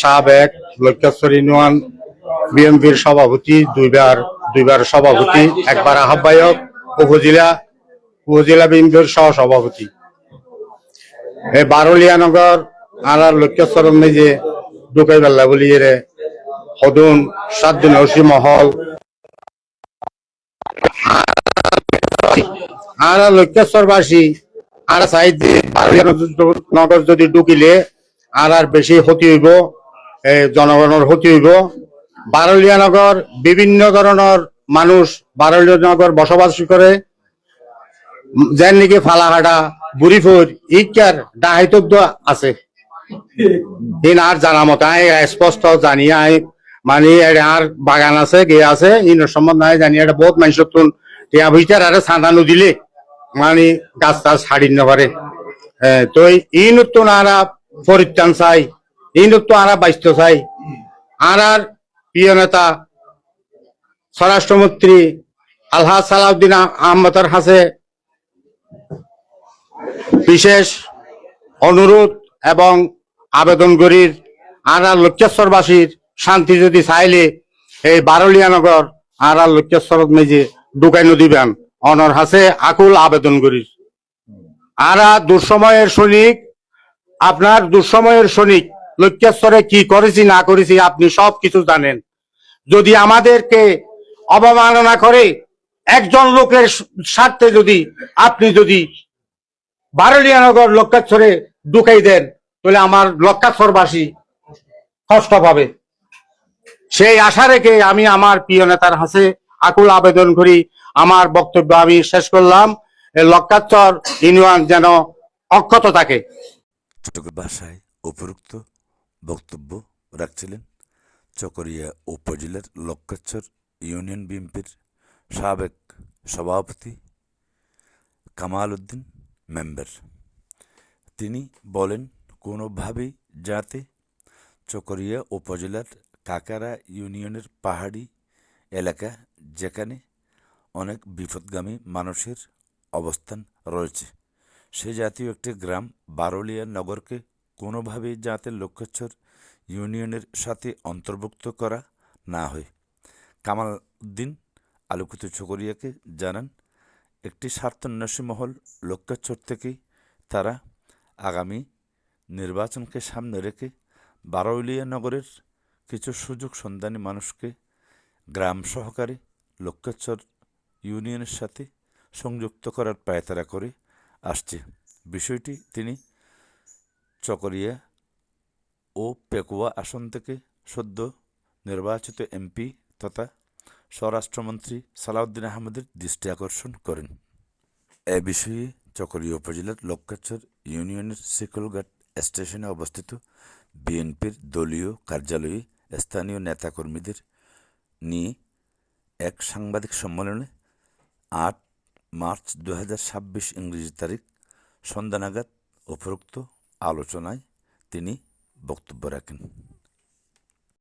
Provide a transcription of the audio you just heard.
সাবেক লক্ষ্যেশ্বর ইউনিয়ন বিএনপির সভাপতি, দুইবার সভাপতি, একবার আহ্বায়ক, উপজেলা উপজেলা বিএনপির সহ সভাপতি। এই বারুলিয়ানগর আর লক্ষ্যেশ্বর যে ঢুকাই বেলা বলি রে সদুন 7 দিন হসি মহল আর লক্ষ্যেশ্বরবাসী আর চাই যে নগর যদি ঢুকিলে আর বেশি ক্ষতি হইব, জনগণের ক্ষতি হইব। বারুলিয়ানগর বিভিন্ন ধরনের মানুষ বারুলিয়ানগর বসবাস করে, যেন নাকি ফালাহাটা বুড়িফুর ইকার ডাহাইতব্য আছে। আর জানা মতো স্পষ্ট জানি মানে আর বাগান আছে গে আছে ইনের সম্বন্ধে জানি এটা বহুত মানুষ ভিতর আরে ছাঁদা দিলে মানে গাছ টাছ হাড়িন না পারে। তো এই নতুন আরা পরিত্রাণ চাই, এই নতুন আরা বাঁচত চাই। আর প্রিয় নেতা স্বরাষ্ট্রমন্ত্রী আলহাজ সালাউদ্দিন আহমদের কাছে বিশেষ অনুরোধ এবং আবেদন করি, আর লক্ষ্যেশ্বরবাসীর শান্তি যদি চাইলে এই বারুলিয়ানগর আর লক্ষ্যেশ্বর মেজে ঢুকাইনো দিবেন অনর হাসে আকুল আবেদন করি। আর দুঃসময়ের সৈনিক, আপনার দুঃসময়ের সৈনিক লক্ষ্যেশ্বরে কি করেছি না করেছি আপনি সব কিছু জানেন। যদি আমাদেরকে অবমাননা করে একজন লোকের স্বার্থে যদি আপনি যদি বারুলিয়ানগর লক্ষ্যেশ্বরে ঢুকাই দেন তাহলে আমার লক্ষ্যেশ্বরবাসী কষ্ট পাবে। সেই আশা রেখে আমি আমার প্রিয় নেতার হাতে আকুল আবেদন করি আমার বক্তব্য আমি শেষ করলাম। লক্ষ্যেশ্বর ইউনিয়ন যেন অক্ষত থাকে। ভাষায় উপরোক্ত বক্তব্য রাখছিলেন চকরিয়া উপজেলার লক্ষ্যেশ্বর ইউনিয়ন বিএনপির সাবেক সভাপতি কামাল উদ্দিন মেম্বার। তিনি বলেন, কোনোভাবেই যাতে চকরিয়া উপজেলার কাকারা ইউনিয়নের পাহাড়ি এলাকা, যেখানে অনেক বিপদগামী মানুষের অবস্থান রয়েছে, সে জাতীয় একটি গ্রাম বারুলিয়া নগরকে কোনোভাবেই যাতে লক্ষ্যেশ্বর ইউনিয়নের সাথে অন্তর্ভুক্ত করা না হয়। কামাল উদ্দিন আলোকিত চকরিয়াকে জানান, একটি স্বার্থান্বেষী মহল লক্ষ্যেশ্বর থেকেই তারা আগামী নির্বাচনকে সামনে রেখে বারুলিয়া নগরের কিছু সুযোগ সন্ধানী মানুষকে গ্রাম সহকারে লক্ষ্যেশ্বর ইউনিয়নের সাথে সংযুক্ত করার পায়তারা করে আসছে। বিষয়টি তিনি চকরিয়া ও পেকুয়া আসন থেকে সদ্য নির্বাচিত এমপি তথা স্বরাষ্ট্রমন্ত্রী সালাউদ্দিন আহমদের দৃষ্টি আকর্ষণ করেন। এ বিষয়ে চকরিয়া উপজেলার লক্ষ্যেশ্বর ইউনিয়নের শিকলঘাট স্টেশনে অবস্থিত বিএনপির দলীয় কার্যালয়ে স্থানীয় নেতাকর্মীদের নিয়ে এক সাংবাদিক সম্মেলনে 8 মার্চ 2026 ইংরেজি তারিখ সন্ধ্যা নাগাদ উপরোক্ত আলোচনায় তিনি বক্তব্য রাখেন।